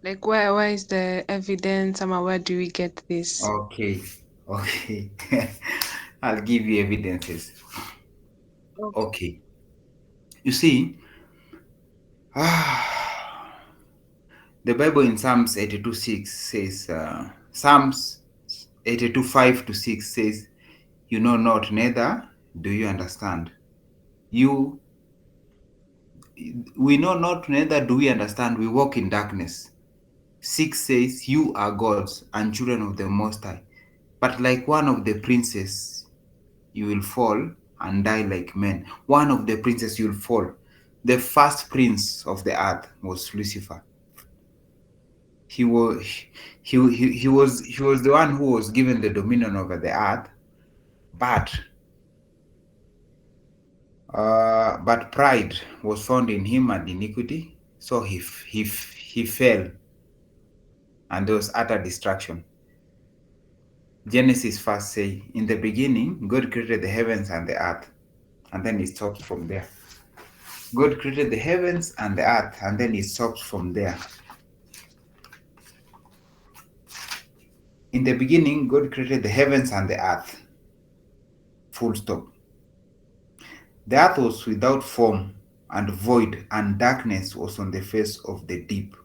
Like, where is the evidence? Where do we get this? Okay, okay. I'll give you evidences. Okay. Okay. You see, ah, the Bible in Psalms 82:6 says, Psalms 82:5 to 6 says, "You know not, neither do you understand. You, we know not, neither do we understand. We walk in darkness." 6 says, "You are gods and children of the Most High. But like one of the princes, you will fall and die like men." One of the princes you will fall. The first prince of the earth was Lucifer. He was the one who was given the dominion over the earth, but pride was found in him and iniquity, so he fell, and there was utter destruction. Genesis first say, "In the beginning, God created the heavens and the earth," and then it stops from there. God created the heavens and the earth, and then he stops from there. In the beginning, God created the heavens and the earth. Full stop. The earth was without form and void, and darkness was on the face of the deep.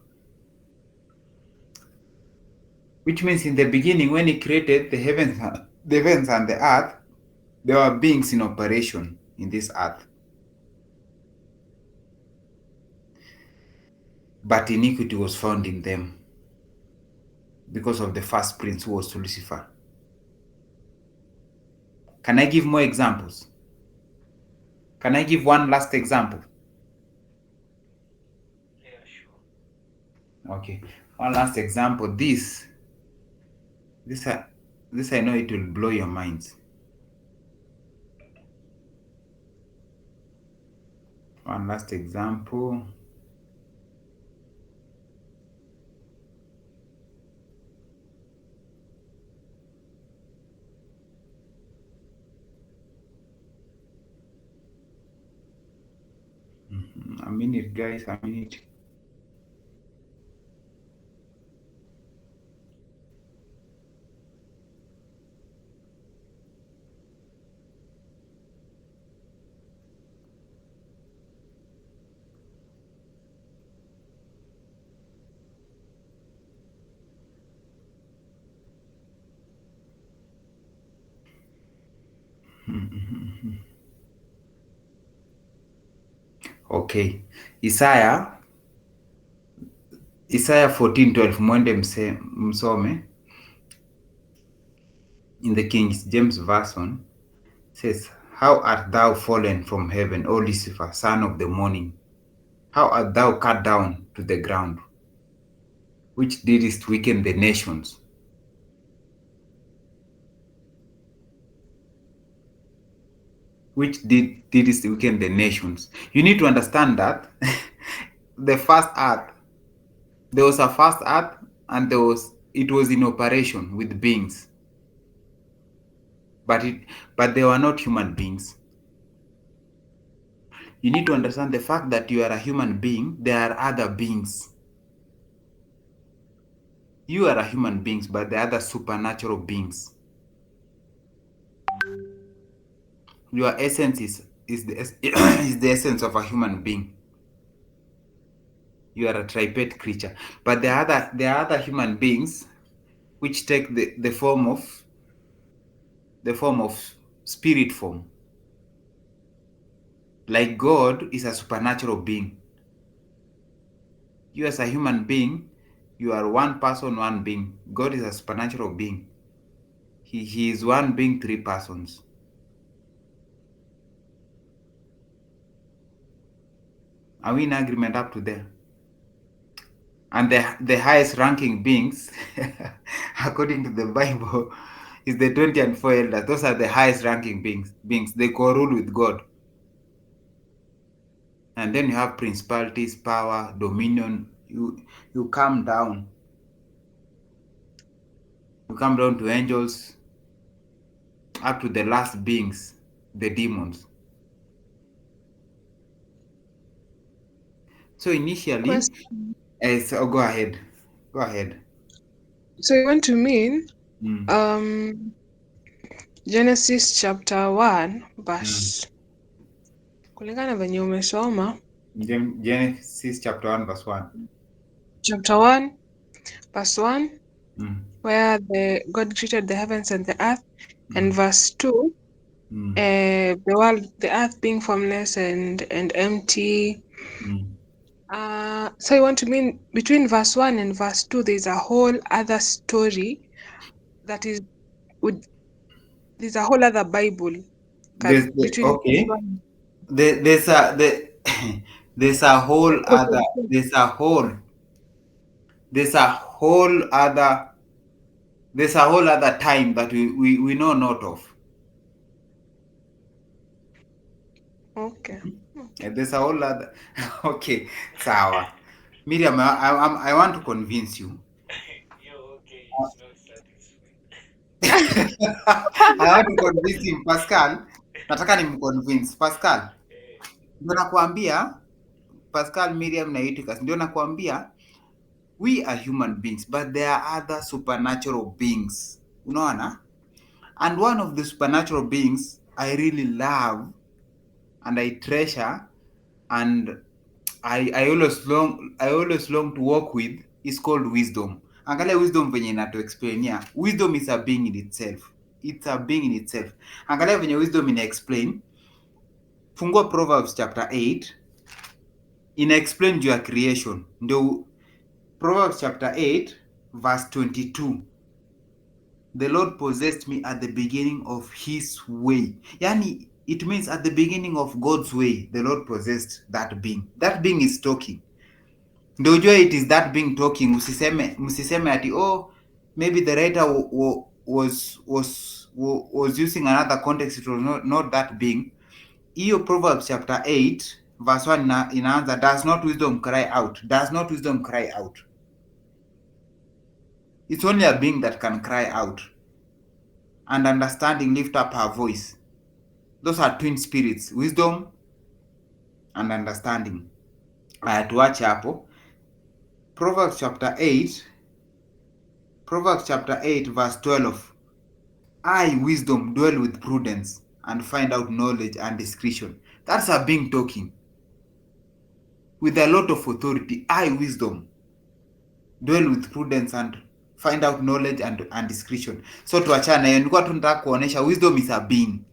Which means in the beginning, when he created the heavens and the earth, there were beings in operation in this earth. But iniquity was found in them because of the first prince who was Lucifer. Can I give more examples? Can I give one last example? Yeah, sure. Okay, one last example. This, uh, this I know it will blow your minds. One last example. A minute, guys, a minute. Okay, Isaiah 14:12, mwende msome in the King James Version says, "How art thou fallen from heaven, O Lucifer, son of the morning? How art thou cut down to the ground, which didst weaken the nations?" Which didst weaken the nations. You need to understand that the first earth, there was a first earth, and it was in operation with beings, but they were not human beings. You need to understand the fact that you are a human being, there are other beings. You are a human being, but there are other supernatural beings. Your essence is the is the essence of a human being. You are a triped creature, but there are other human beings which take the form of spirit form. Like God is a supernatural being. You as a human being, you are one person, one being. God is a supernatural being. He is one being, three persons. Are we in agreement up to there? And the highest ranking beings, according to the Bible, is the 20 and 4 elders. Those are the highest ranking beings. They co-rule with God. And then you have principalities, power, dominion. You come down. You come down to angels, up to the last beings, the demons. So initially, Question. go ahead. Go ahead. So you want to mean Mm, um Genesis chapter 1 mm. verse kulingana venye umesoma Genesis chapter 1, verse 1. chapter 1 verse 1 Mm, where the God created the heavens and the earth, and mm, verse 2 mm, the earth being formless and empty. mm. So you want to mean between verse 1 and verse 2 there's a whole other story that is would there's a whole other Bible between verse Okay. 1 There's a there's a whole other and there's a whole other there's a whole other time that we know not of. okay. There's a whole other okay, sawa. Miriam, I want to convince you. You're okay, it's not satisfied. I want to convince him, Pascal. Nataka nimconvince Pascal. Eh, Ndio nakwambia Pascal, Miriam na Eutychus, ndio nakwambia we are human beings but there are other supernatural beings, unaona, and one of the supernatural beings I really love and I treasure and I always long to work with is called wisdom. Angalia wisdom venye inatuexplainia. Wisdom is a being in itself. It's a being in itself. Angalia venye wisdom ina explain. Fungua Proverbs chapter 8 ina explain juu ya creation. Ndio Proverbs chapter 8 verse 22. The Lord possessed me at the beginning of his way. Yani, it means at the beginning of God's way, the Lord possessed that being. That being is talking. Ndio ujue it is that being talking. Msiseme ati oh, maybe the writer was using another context. It was not that being. Hiyo Proverbs chapter 8 verse 1 inaanza, does not wisdom cry out? Does not wisdom cry out? It's only a being that can cry out. And understanding lift up her voice. Those are twin spirits, wisdom and understanding. Tuache hapo. Proverbs chapter 8 verse 12. I, wisdom, dwell with prudence and find out knowledge and discretion. That's a being talking with a lot of authority. I, wisdom, dwell with prudence and find out knowledge and discretion. So tuachana hiyo, nilikuwa tu nataka kuonesha wisdom is a being.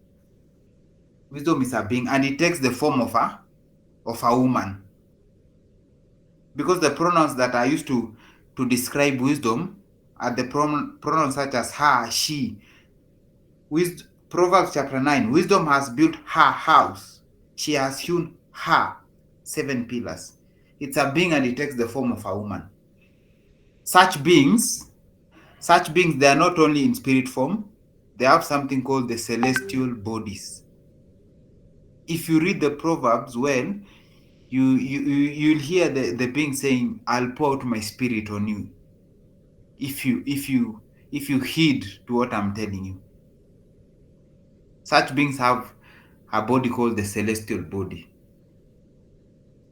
Wisdom is a being and it takes the form of a woman. Because the pronouns that are used to describe wisdom are the pronouns such as her, she. Proverbs chapter 9, wisdom has built her house. She has hewn her 7 pillars. It's a being and it takes the form of a woman. Such beings, they are not only in spirit form, they have something called the celestial bodies. If you read the Proverbs well, you'll hear the being saying, I'll pour out my spirit on you. If you heed to what I'm telling you. Such beings have a body called the celestial body.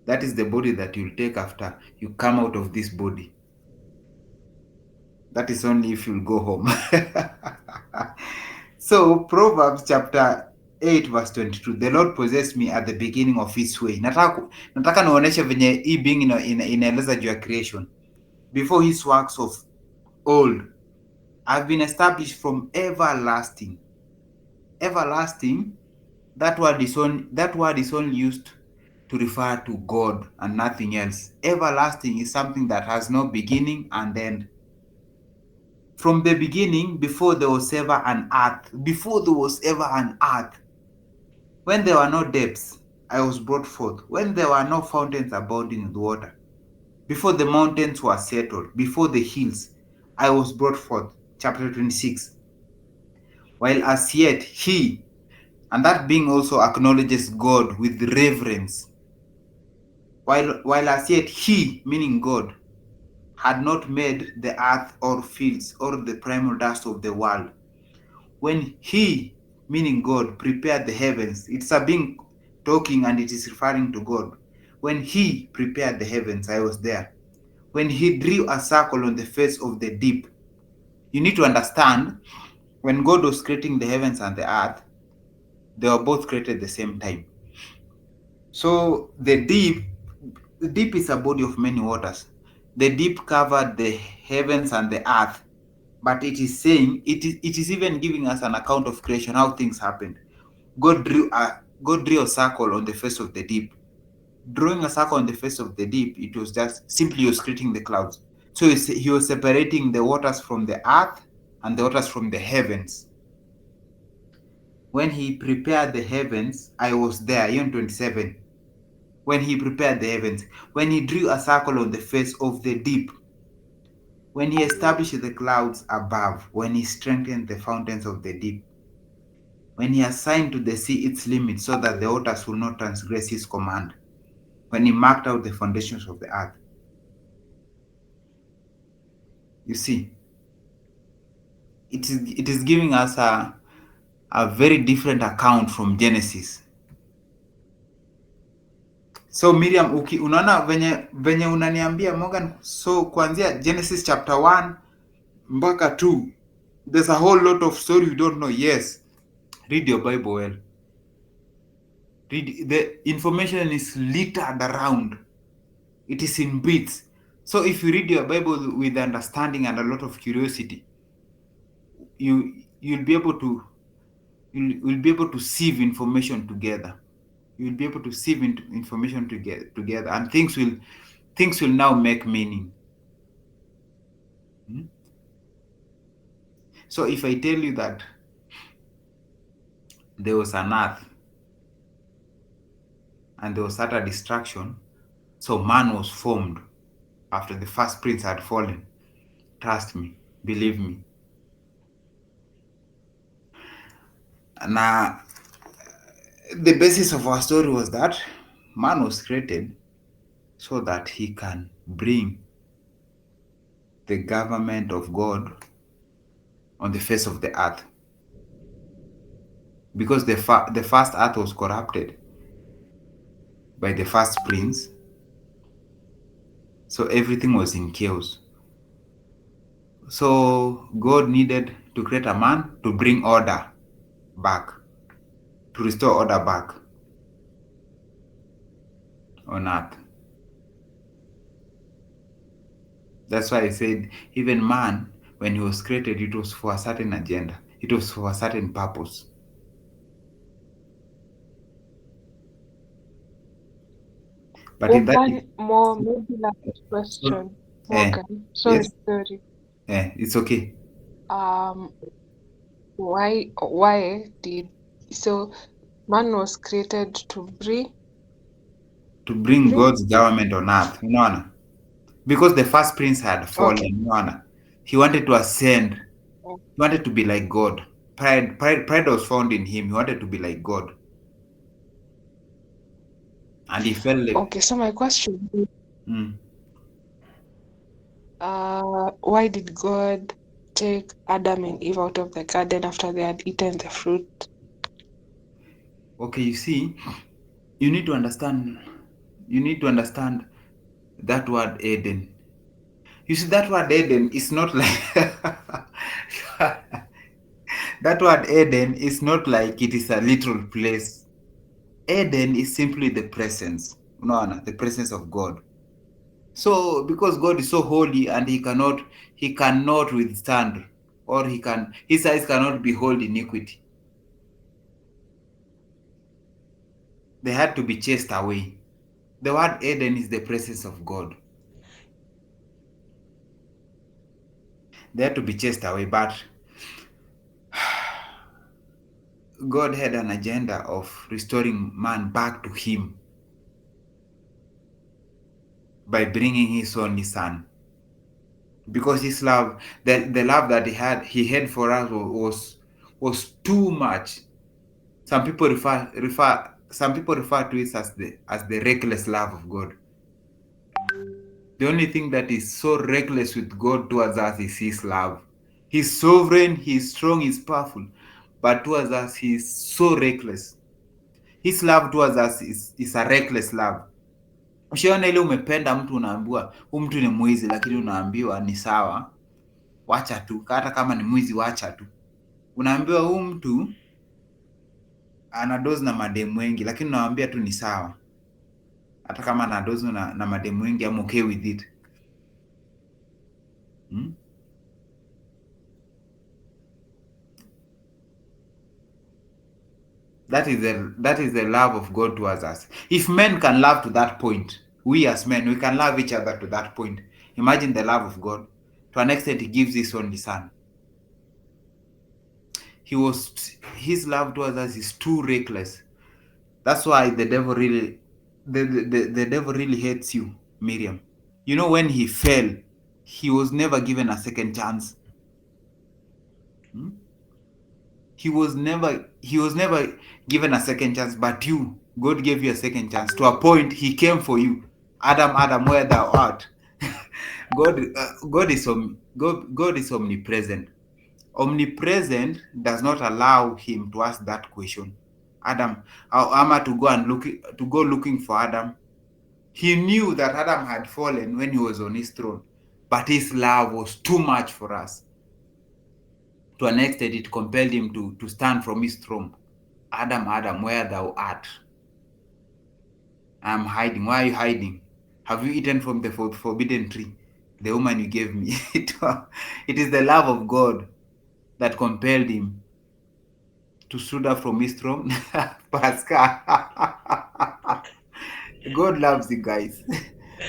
That is the body that you'll take after you come out of this body. That is only if you'll go home. So Proverbs chapter 8 verse 22, the Lord possessed me at the beginning of his way. Nataka naoneshe venye hii being inaeleza juu ya creation. Before his works of old, I've been established from everlasting. Everlasting, that word is only used to refer to God and nothing else. Everlasting is something that has no beginning and end. From the beginning, before there was ever an earth, when there were no depths, I was brought forth. When there were no fountains abounding with water, before the mountains were settled, before the hills, I was brought forth. Chapter 26. While as yet he, and that being also acknowledges God with reverence. While as yet he, meaning God, had not made the earth or fields or the primal dust of the world. When he, meaning God, prepared the heavens, it's a being talking and it is referring to God. When he prepared the heavens, I was there. When he drew a circle on the face of the deep. You need to understand, when God was creating the heavens and the earth, they were both created at the same time. So the deep is a body of many waters. The deep covered the heavens and the earth, but it is saying, it is even giving us an account of creation, how things happened. God drew a circle on the face of the deep. Drawing a circle on the face of the deep, it was just simply he was creating the clouds. So he was separating the waters from the earth and the waters from the heavens. When he prepared the heavens, I was there. John 27. When he prepared the heavens, when he drew a circle on the face of the deep, when he established the clouds above, when he strengthened the fountains of the deep, when he assigned to the sea its limits so that the waters will not transgress his command, when he marked out the foundations of the earth. You see, it is giving us a very different account from Genesis. So Miriam, unaona venye unaniambia Morgan, so kuanzia Genesis chapter 1 mpaka 2, there's a whole lot of story you don't know. Yes, read your Bible well. Read, the information is littered around. It is in bits. So if you read your Bible with understanding and a lot of curiosity, you'll be able to you'll be able to sieve information together. You'll be able to sieve information together, and things will now make meaning. Hmm? So if I tell you that there was an earth and there was utter destruction, so man was formed after the first prince had fallen. Trust me, believe me. Now, the basis of our story was that man was created so that he can bring the government of God on the face of the earth. Because the first earth was corrupted by the first prince, so everything was in chaos. So God needed to create a man to bring order back, to restore order back on earth. That's why I said, even man, when he was created, it was for a certain agenda, it was for a certain purpose. But in that, One more maybe last question, eh, Morgan. yes, Sorry. it's okay. Um, why did so man was created to To bring bring God's government on earth, unaona? Because the first prince had okay. fallen, unaona? He wanted to ascend. He wanted to be like God. Pride was found in him. He wanted to be like God. And he felt like, Okay, so my question is, mm, why did God take Adam and Eve out of the garden after they had eaten the fruit? okay, you see, you need to understand, you need to understand that word Eden. You see, that word Eden is not like that word Eden is not like it is a literal place. Eden is simply the presence, no, the presence of God. So because God is so holy and he cannot withstand, or his eyes cannot behold iniquity. They had to be chased away. The word Eden is the presence of God. They had to be chased away, but God had an agenda of restoring man back to him by bringing his only son. Because his love, the love that he had for us was too much. Some people refer to it as the reckless love of God. The only thing that is so reckless with God towards us is his love. He's sovereign, he's strong, he's powerful, but towards us he's so reckless. His love towards us is a reckless love. Ushaona ile umependa mtu, unaambiwa huyu mtu ni mwizi, lakini unaambiwa ni sawa, wacha tu, hata kama ni mwizi wacha tu. Unaambiwa huyu mtu ana dozi na mademu wengi, lakini unawaambia tu ni sawa, hata kama ana dozi na mademu wengi, I'm okay with it. Hmm? That is the love of God towards us. If men can love to that point, we as men, we can love each other to that point. Imagine the love of God. To an extent, he gives his only son. His love towards us is too reckless. That's why the devil really hates you, Miriam. You know, when he fell, he was never given a second chance. Hmm? He was never given a second chance, but God gave you a second chance. To a point, he came for you. Adam, where thou art. God is omnipresent. Omnipresent does not allow him to ask that question. Adam, am I to go looking for Adam? He knew that Adam had fallen when he was on his throne, but his love was too much for us. To an extent, it compelled him to stand from his throne. Adam, Adam, where thou art? I'm hiding. Why are you hiding? Have you eaten from the forbidden tree? The woman you gave me. It is the love of God that compelled him to stood up from his throne. Pascal. God loves you guys.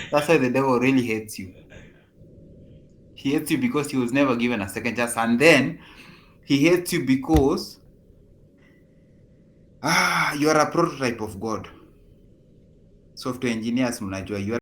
That's why the devil really hates you. He hates you because he was never given a second chance. And then he hates you because you are a prototype of God. Software engineers, mnajua you are